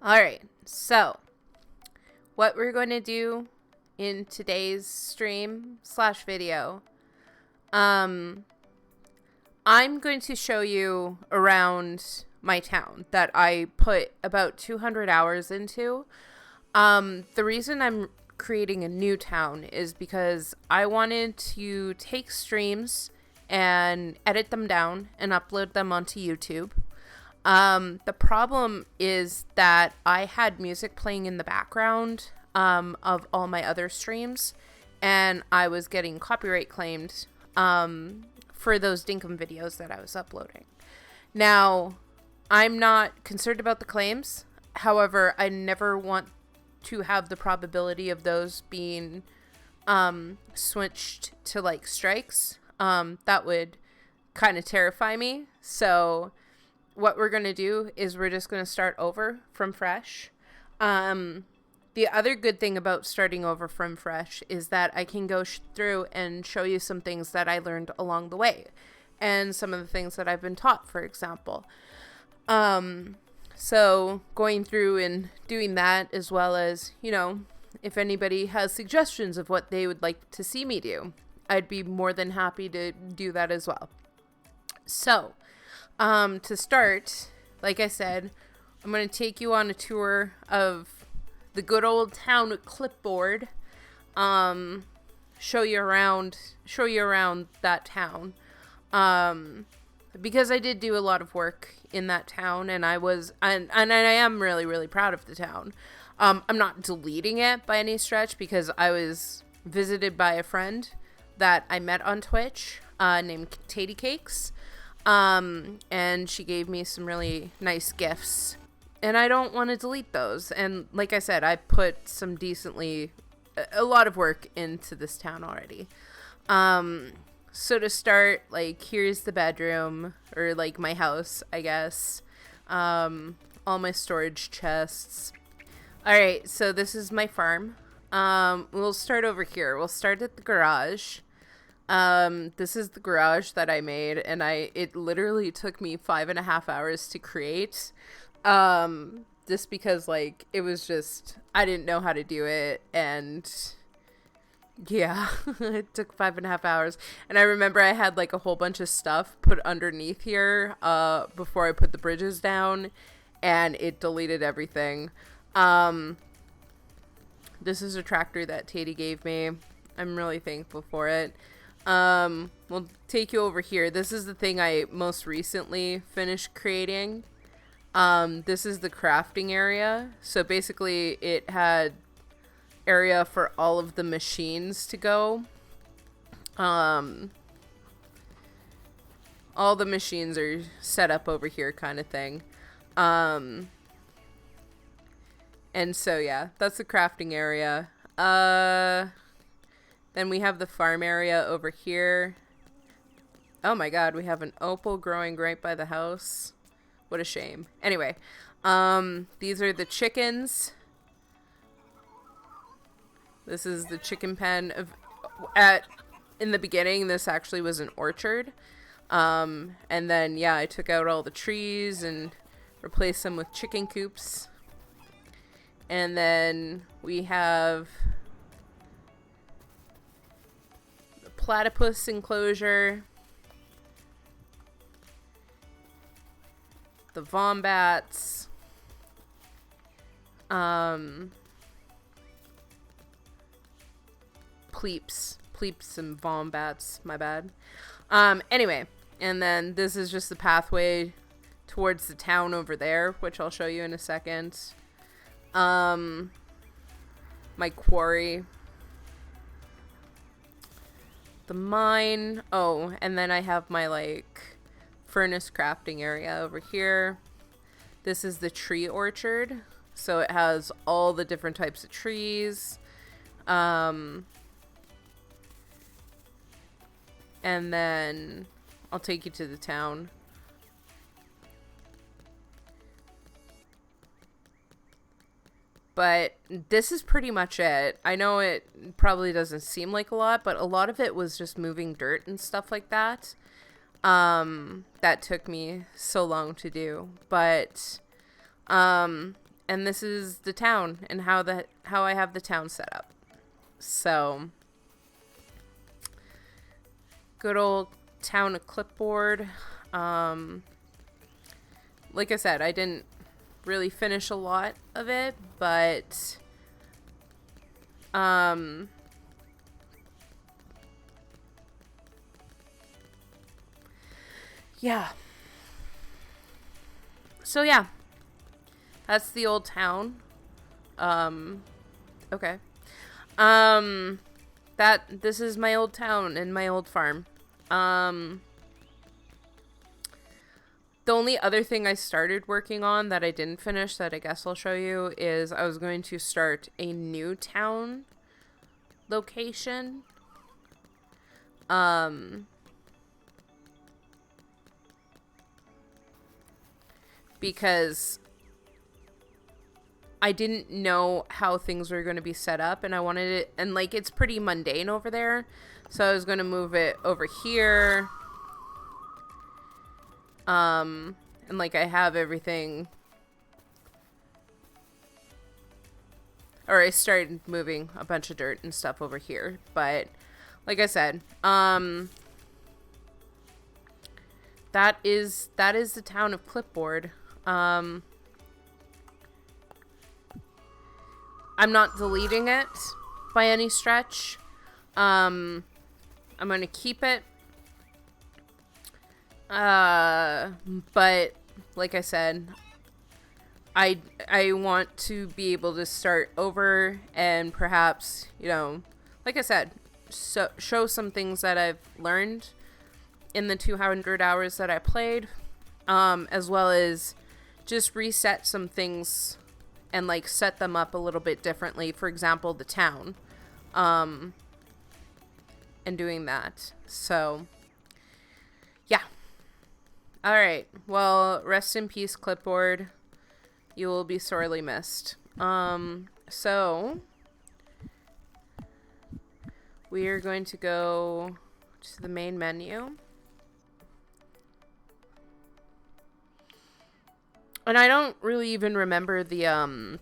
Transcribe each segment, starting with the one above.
Alright, so what we're going to do in today's stream slash video, I'm going to show you around my town that I put about 200 hours into. The reason I'm creating a new town is because I wanted to take streams and edit them down and upload them onto YouTube. The problem is that I had music playing in the background of all my other streams, and I was getting copyright claimed for those Dinkum videos that I was uploading. Now, I'm not concerned about the claims. However, I never want to have the probability of those being switched to like strikes. That would kind of terrify me. So what we're going to do is we're just going to start over from fresh. The other good thing about starting over from fresh is that I can go through and show you some things that I learned along the way and some of the things that I've been taught, for example. So going through and doing that, as well as, you know, if anybody has suggestions of what they would like to see me do, I'd be more than happy to do that as well. So, to start, like I said, I'm going to take you on a tour of the good old town of Clipboard. Show you around that town. Because I did do a lot of work in that town, and I am really, really proud of the town. I'm not deleting it by any stretch, because I was visited by a friend that I met on Twitch, named Tatey Cakes. And she gave me some really nice gifts, and I don't want to delete those. And like I said, I put a lot of work into this town already. So to start, like, here's the bedroom, or like my house, I guess. All my storage chests. Alright, so this is my farm. We'll start over here. We'll start at the garage. This is the garage that I made, and it literally took me 5.5 hours to create. Just because, like, it was just, I didn't know how to do it, and yeah, it took 5.5 hours. And I remember I had like a whole bunch of stuff put underneath here, before I put the bridges down, and it deleted everything. This is a tractor that Tatey gave me. I'm really thankful for it. We'll take you over here. This is the thing I most recently finished creating. This is the crafting area. So basically it had area for all of the machines to go. All the machines are set up over here, kind of thing. And so yeah, that's the crafting area. Then we have the farm area over here. Oh my god, we have an opal growing right by the house. What a shame. Anyway, these are the chickens. This is the chicken pen. In the beginning, this actually was an orchard. And then, yeah, I took out all the trees and replaced them with chicken coops. And then we have the platypus enclosure, the wombats, pleeps and wombats, my bad. Anyway, and then this is just the pathway towards the town over there, which I'll show you in a second. My quarry, the mine. Oh, and then I have my like furnace crafting area over here. This is the tree orchard, so it has all the different types of trees. And then I'll take you to the town. But this is pretty much it. I know it probably doesn't seem like a lot, but a lot of it was just moving dirt and stuff like that. That took me so long to do. But And this is the town and how I have the town set up. So, good old town of Clipboard. Like I said, I didn't really finish a lot of it, but yeah. So yeah, that's the old town. Okay. This is my old town and my old farm. The only other thing I started working on that I didn't finish that I guess I'll show you is I was going to start a new town location. Because I didn't know how things were going to be set up, and I wanted it, and like it's pretty mundane over there, so I was going to move it over here. And like I have everything, or I started moving a bunch of dirt and stuff over here, but like I said, that is the town of Clipboard. I'm not deleting it by any stretch. I'm going to keep it. But like I said, I want to be able to start over and perhaps, you know, like I said, show some things that I've learned in the 200 hours that I played, as well as just reset some things and like set them up a little bit differently. For example, the town, and doing that. So yeah. All right. Well, rest in peace, Clipboard. You will be sorely missed. So we are going to go to the main menu. And I don't really even remember the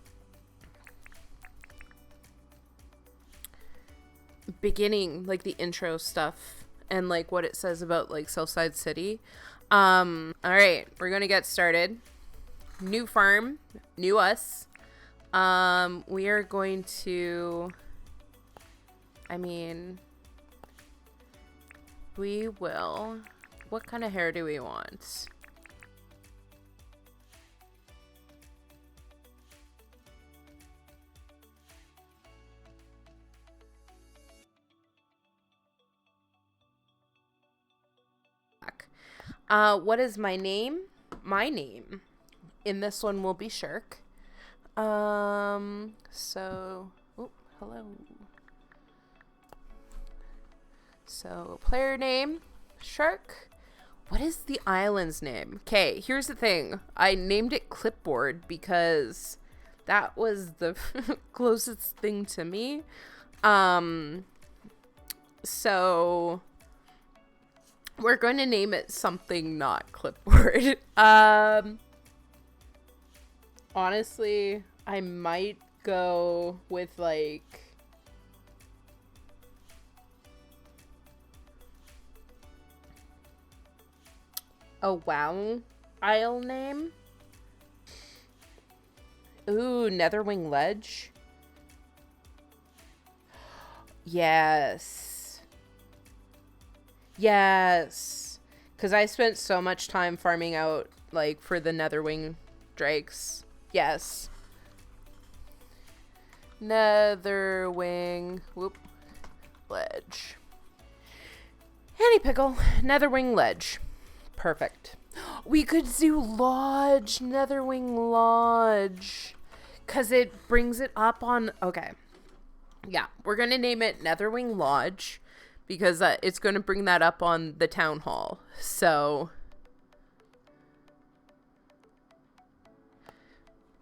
beginning, like the intro stuff and like what it says about like Southside City. All right, we're going to get started. New farm, new us. We are going to, we will, what kind of hair do we want? What is my name? My name in this one will be Shark. So, oh, hello. So, player name, Shark. What is the island's name? Okay, here's the thing. I named it Clipboard because that was the closest thing to me. So we're going to name it something not Clipboard. Honestly, I might go with like a WoW Isle name. Ooh, Netherwing Lodge. Yes. Yes. Because I spent so much time farming out, like, for the Netherwing drakes. Yes. Netherwing. Whoop. Ledge. Any pickle. Netherwing Ledge. Perfect. We could do Lodge. Netherwing Lodge. Because it brings it up on... Okay. Yeah. We're going to name it Netherwing Lodge. Because it's going to bring that up on the town hall. So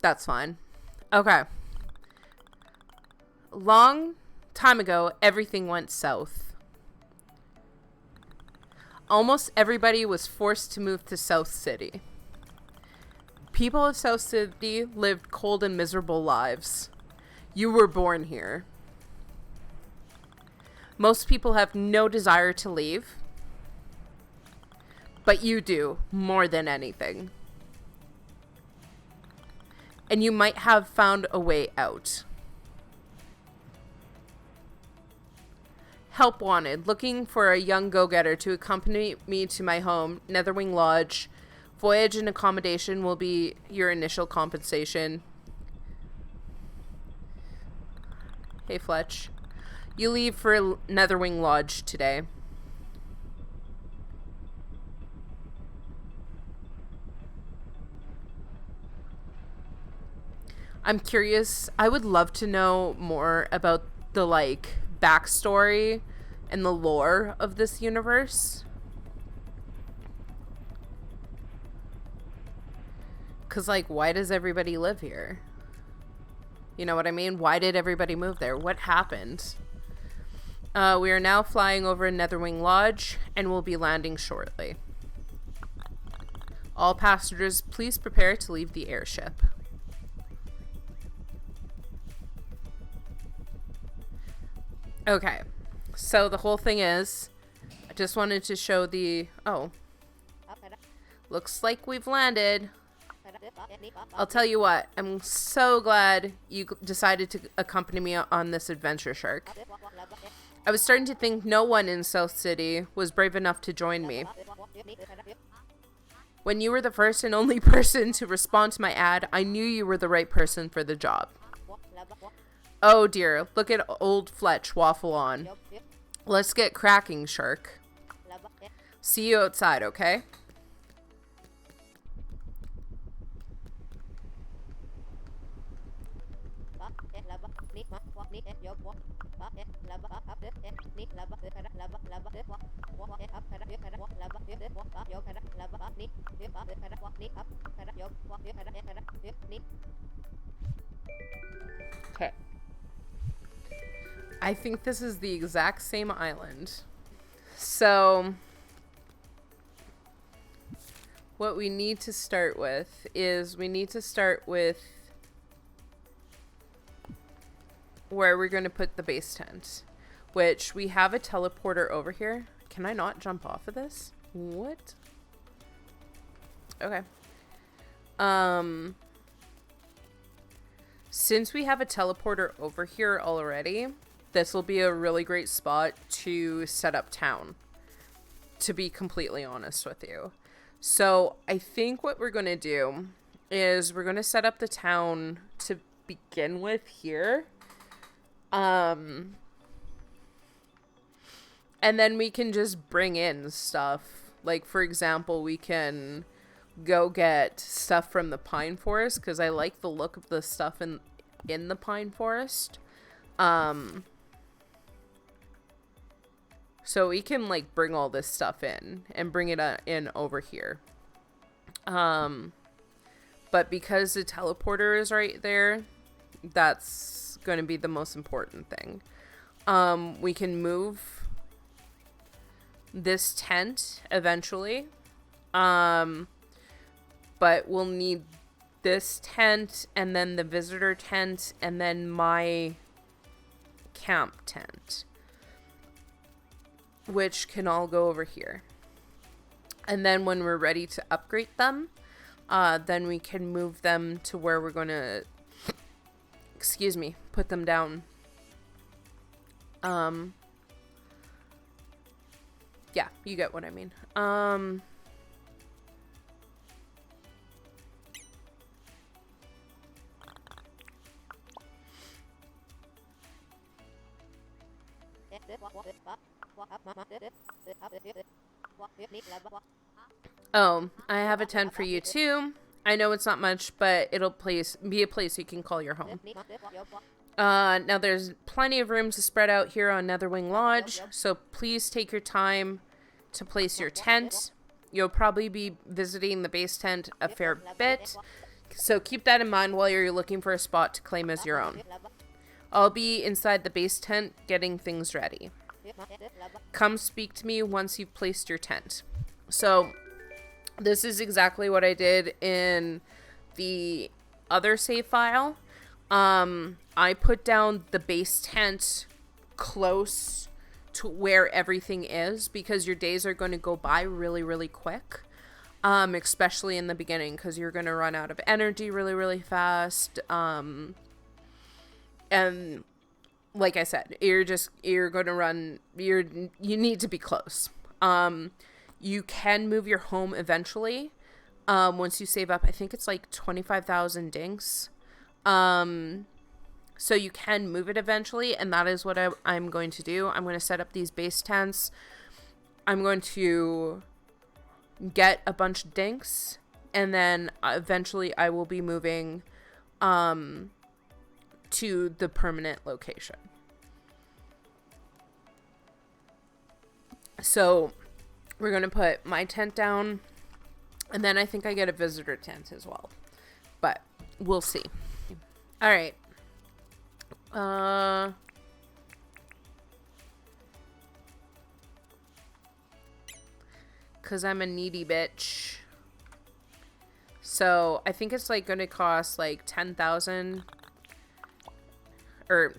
that's fine. Okay. Long time ago, everything went south. Almost everybody was forced to move to South City. People of South City lived cold and miserable lives. You were born here. Most people have no desire to leave. But you do, more than anything. And you might have found a way out. Help wanted. Looking for a young go-getter to accompany me to my home, Netherwing Lodge. Voyage and accommodation will be your initial compensation. Hey, Fletch. You leave for Netherwing Lodge today. I'm curious. I would love to know more about the, like, backstory and the lore of this universe. Because, like, why does everybody live here? You know what I mean? Why did everybody move there? What happened? We are now flying over Netherwing Lodge and will be landing shortly. All passengers, please prepare to leave the airship. Okay, so the whole thing is, I just wanted to show the, oh, looks like we've landed. I'll tell you what, I'm so glad you decided to accompany me on this adventure, Shark. I was starting to think no one in South City was brave enough to join me. When you were the first and only person to respond to my ad, I knew you were the right person for the job. Oh dear, look at old Fletch waffle on. Let's get cracking, Shark. See you outside, okay? Okay. I think this is the exact same island. So, what we need to start with is where we're going to put the base tent, which we have a teleporter over here. Can I not jump off of this? What? Okay. Since we have a teleporter over here already, this will be a really great spot to set up town, to be completely honest with you. So I think what we're going to do is we're going to set up the town to begin with here. And then we can just bring in stuff. Like, for example, we can go get stuff from the pine forest, because I like the look of the stuff in the pine forest. So we can, like, bring all this stuff in and bring it in over here. But because the teleporter is right there, that's going to be the most important thing. We can move this tent eventually. But we'll need this tent and then the visitor tent and then my camp tent, which can all go over here. And then when we're ready to upgrade them, then we can move them to where we're going to, put them down. Yeah, you get what I mean. Oh, I have a tent for you too. I know it's not much, but it'll be a place you can call your home. Now there's plenty of room to spread out here on Netherwing Lodge, so please take your time to place your tent. You'll probably be visiting the base tent a fair bit, so keep that in mind while you're looking for a spot to claim as your own. I'll be inside the base tent getting things ready. Come speak to me once you've placed your tent. So this is exactly what I did in the other save file, I put down the base tent close to where everything is, because your days are going to go by really, really quick. Especially in the beginning, because you're going to run out of energy really, really fast. And like I said, you're going to run, you need to be close. You can move your home eventually. Once you save up, I think it's like 25,000 dinks. So you can move it eventually, and that is what I'm going to do. I'm going to set up these base tents. I'm going to get a bunch of dinks, and then eventually I will be moving to the permanent location. So we're going to put my tent down, and then I think I get a visitor tent as well, but we'll see. All right. Cause I'm a needy bitch. So I think it's like gonna cost like 10,000 or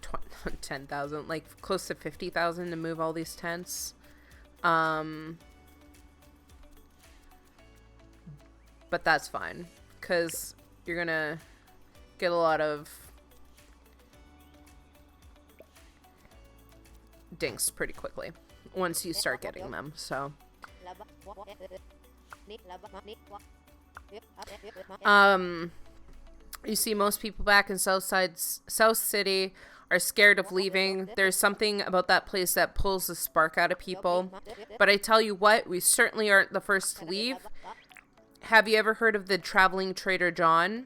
10,000, like close to 50,000 to move all these tents. But that's fine, cause you're gonna get a lot of dinks pretty quickly once you start getting them. So you see most people back in South City are scared of leaving. There's something about that place that pulls the spark out of people. But I tell you what, we certainly aren't the first to leave. Have you ever heard of the traveling trader John?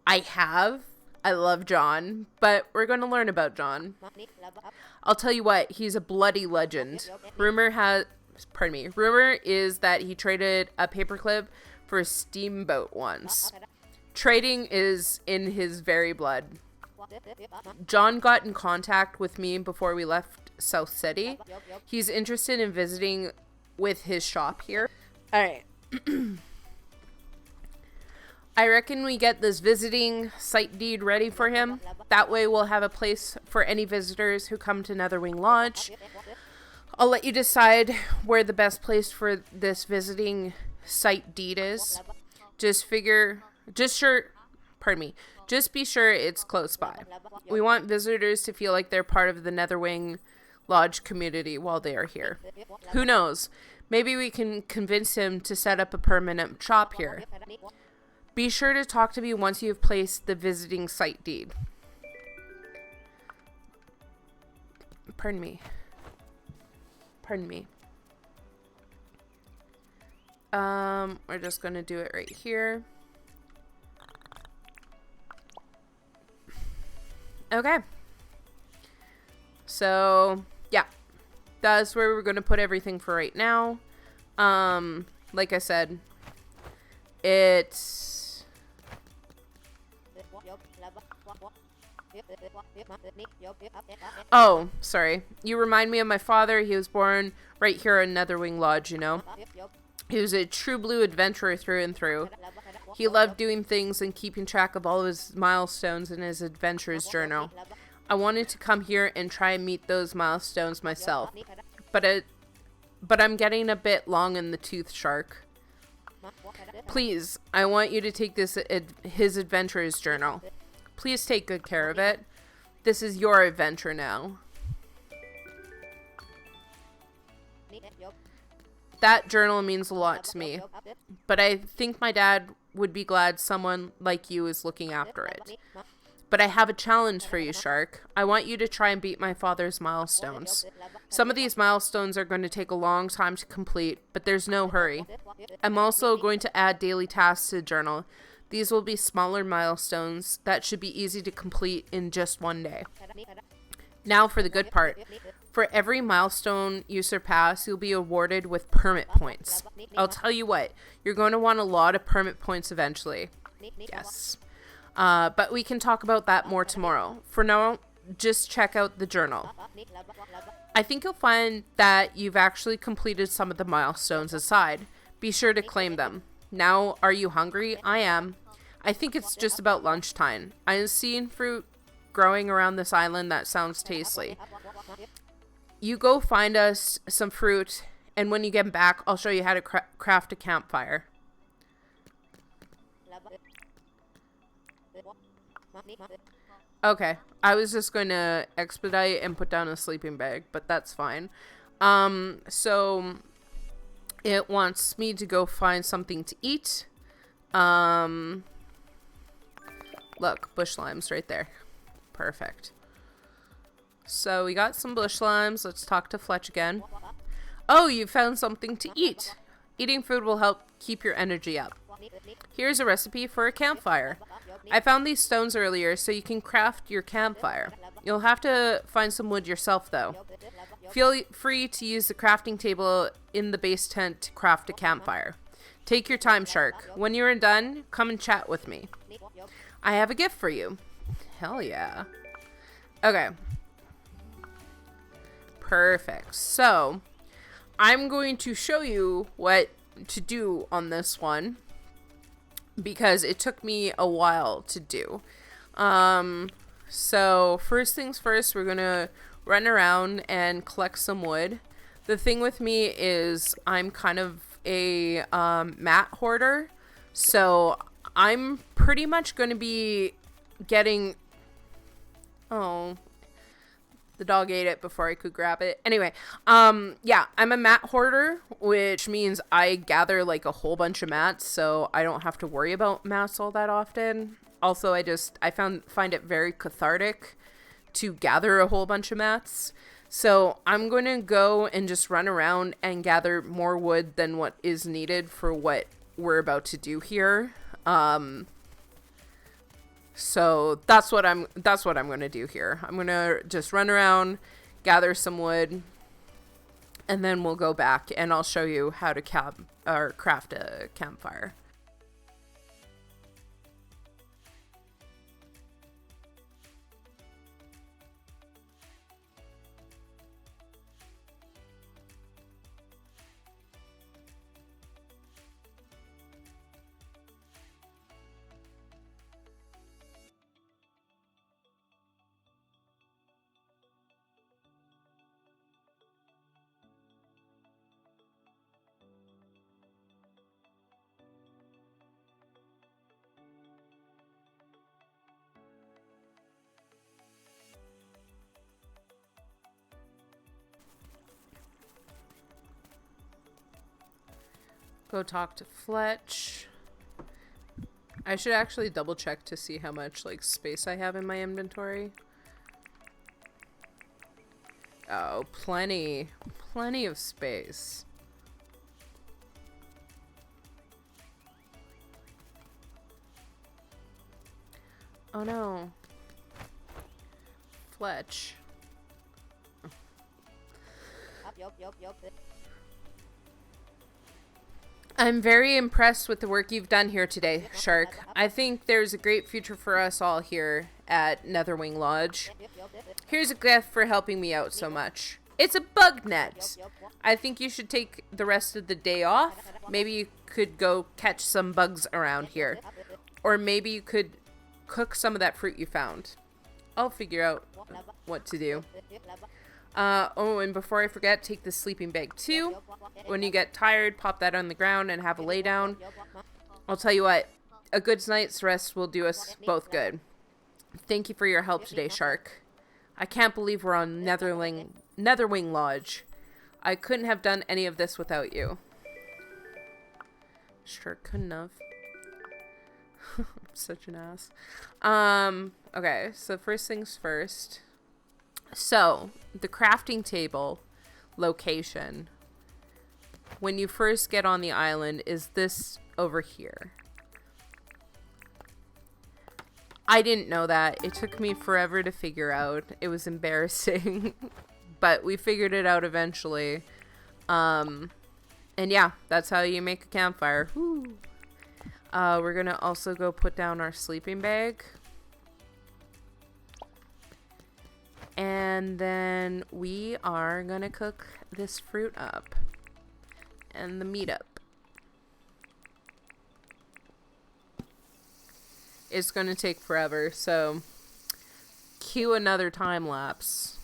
I have. I love John, but we're going to learn about John. I'll tell you what, he's a bloody legend. Rumor is that he traded a paperclip for a steamboat once. Trading is in his very blood. John got in contact with me before we left South City. He's interested in visiting with his shop here. All right. I reckon we get this visiting site deed ready for him. That way we'll have a place for any visitors who come to Netherwing Lodge. I'll let you decide where the best place for this visiting site deed is. Just be sure it's close by. We want visitors to feel like they're part of the Netherwing Lodge community while they are here. Who knows? Maybe we can convince him to set up a permanent shop here. Be sure to talk to me once you have placed the visiting site deed. Pardon me. We're just going to do it right here. Okay. So, yeah. That's where we're going to put everything for right now. Like I said, it's... Oh, sorry. You remind me of my father. He was born right here in Netherwing Lodge, you know. He was a true blue adventurer through and through. He loved doing things and keeping track of all of his milestones in his adventures journal. I wanted to come here and try and meet those milestones myself. But I'm getting a bit long in the tooth, Shark. Please, I want you to take his adventurer's journal. Please take good care of it. This is your adventure now. That journal means a lot to me, but I think my dad would be glad someone like you is looking after it. But I have a challenge for you, Shark. I want you to try and beat my father's milestones. Some of these milestones are going to take a long time to complete, but there's no hurry. I'm also going to add daily tasks to the journal. These will be smaller milestones that should be easy to complete in just one day. Now for the good part. For every milestone you surpass, you'll be awarded with permit points. I'll tell you what, you're going to want a lot of permit points eventually. Yes. But we can talk about that more tomorrow. For now, just check out the journal. I think you'll find that you've actually completed some of the milestones aside. Be sure to claim them. Now, are you hungry? I am. I think it's just about lunchtime. I have seen fruit growing around this island that sounds tasty. You go find us some fruit, and when you get back, I'll show you how to craft a campfire. Okay, I was just going to expedite and put down a sleeping bag, but that's fine. So it wants me to go find something to eat. Look, bush limes right there. Perfect. So we got some bush limes. Let's talk to Fletch again. Oh, you found something to eat. Eating food will help keep your energy up. Here's a recipe for a campfire. I found these stones earlier so you can craft your campfire. You'll have to find some wood yourself though. Feel free to use the crafting table in the base tent to craft a campfire. Take your time, Shark. When you're done, come and chat with me. I have a gift for you. Hell yeah. Okay. Perfect. So, I'm going to show you what to do on this one, because it took me a while to do. So first things first, we're gonna run around and collect some wood. The thing with me is I'm kind of a mat hoarder, so I'm pretty much gonna be getting... Oh, the dog ate it before I could grab it. Anyway, yeah, I'm a mat hoarder, which means I gather like a whole bunch of mats, so I don't have to worry about mats all that often. Also, I find it very cathartic to gather a whole bunch of mats. So I'm going to go and just run around and gather more wood than what is needed for what we're about to do here. So that's what I'm going to do here. I'm going to just run around, gather some wood, and then we'll go back and I'll show you how to craft a campfire. Go talk to Fletch. I should actually double check to see how much like space I have in my inventory. Oh, plenty of space. Oh no. Fletch. I'm very impressed with the work you've done here today, Shark. I think there's a great future for us all here at Netherwing Lodge. Here's a gift for helping me out so much. It's a bug net. I think you should take the rest of the day off. Maybe you could go catch some bugs around here. Or maybe you could cook some of that fruit you found. I'll figure out what to do. Oh, and before I forget, take the sleeping bag too. When you get tired, pop that on the ground and have a lay down. I'll tell you what, a good night's rest will do us both good. Thank you for your help today, Shark. I can't believe we're on Netherwing Lodge. I couldn't have done any of this without you. Sure couldn't have. I'm such an ass. Okay, so first things first. So, the crafting table location, when you first get on the island, is this over here. I didn't know that. It took me forever to figure out. It was embarrassing, but we figured it out eventually. And yeah, that's how you make a campfire. Woo. We're gonna also go put down our sleeping bag. And then we are gonna cook this fruit up and the meat up. it's going to take forever. So cue another time lapse.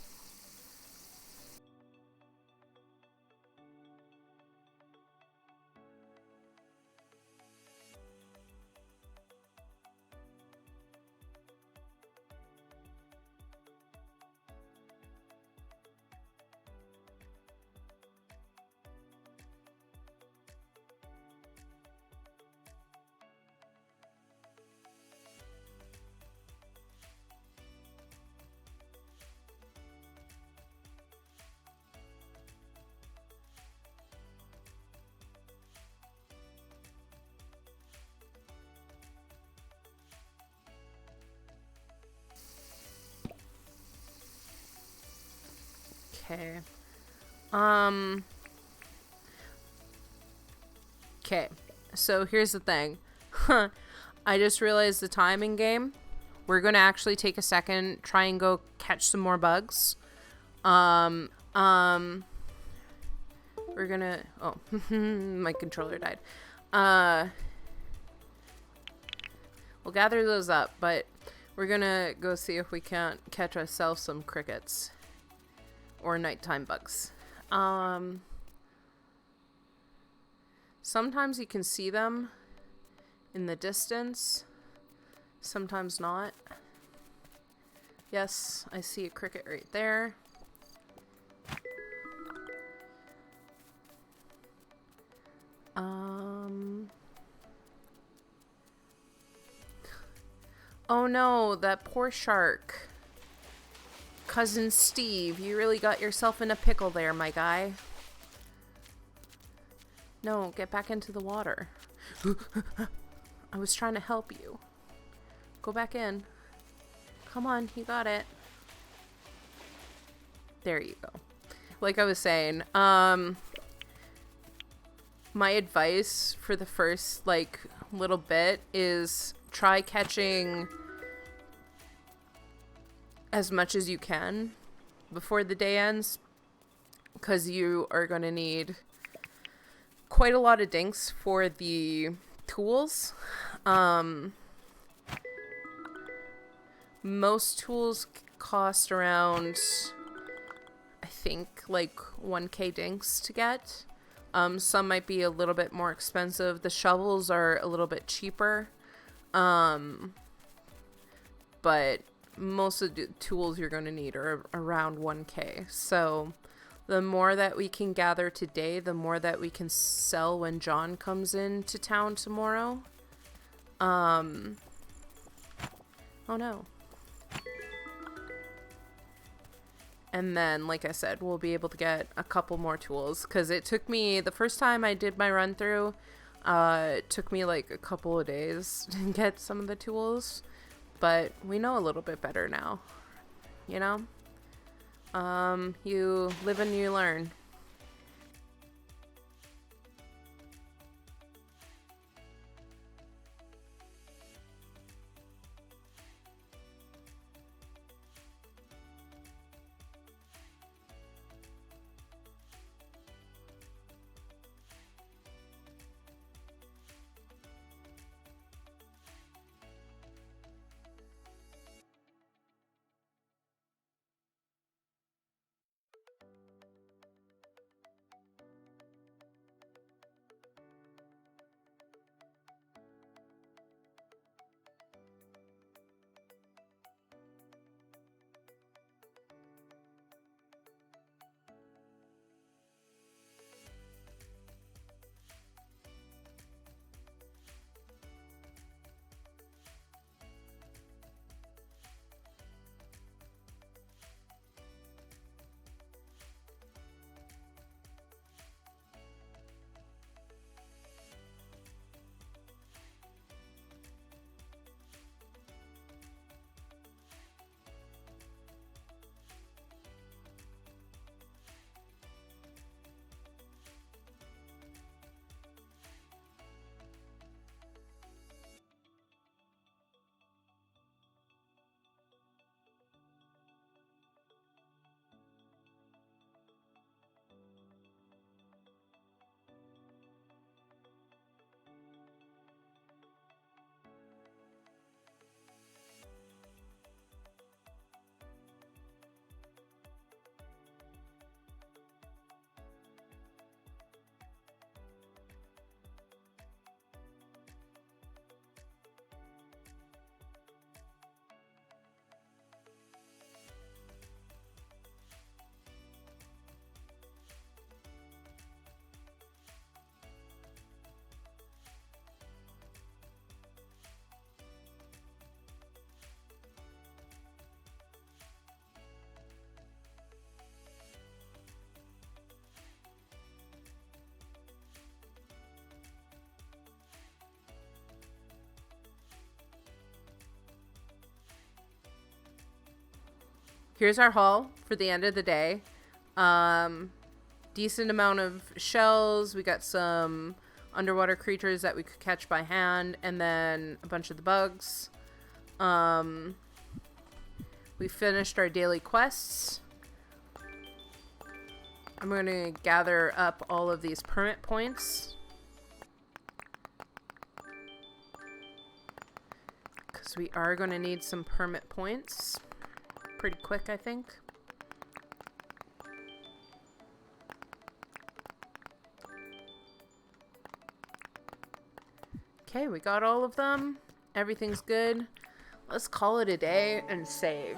Okay. Okay. So here's the thing. I just realized the timing game. We're gonna actually take a second, try and go catch some more bugs. We're gonna. Oh, my controller died. We'll gather those up, but we're gonna go see if we can't catch ourselves some crickets or nighttime bugs. Sometimes you can see them in the distance, sometimes not. Yes, I see a cricket right there. Oh no, that poor shark. Cousin Steve, you really got yourself in a pickle there, my guy. No, get back into the water. I was trying to help you. Go back in. Come on, you got it. There you go. Like I was saying, my advice for the first, like, little bit is try catching as much as you can before the day ends, because you are going to need quite a lot of dinks for the tools. Most tools cost around, I think, like 1k dinks to get. Some might be a little bit more expensive. The shovels are a little bit cheaper. But most of the tools you're going to need are around 1k. So the more that we can gather today, the more that we can sell when John comes into town tomorrow. Oh no. And then, like I said, we'll be able to get a couple more tools. Because it took me, the first time I did my run through, it took me like a couple of days to get some of the tools. But we know a little bit better now, you know? You live and you learn. here's our haul for the end of the day. Decent amount of shells. We got some underwater creatures that we could catch by hand, and then a bunch of the bugs. We finished our daily quests. I'm going to gather up all of these permit points, because we are going to need some permit points pretty quick, I think. Okay, we got all of them. Everything's good. Let's call it a day and save.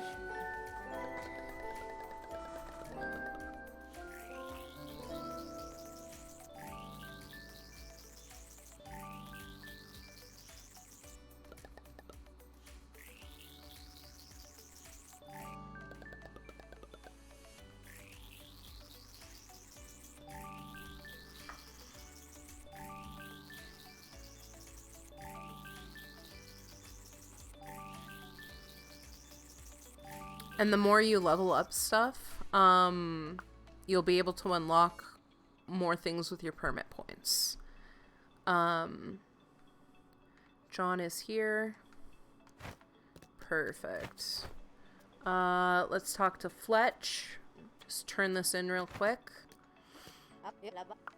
And the more you level up stuff, you'll be able to unlock more things with your permit points. John is here. Perfect. Let's talk to Fletch. Just turn this in real quick.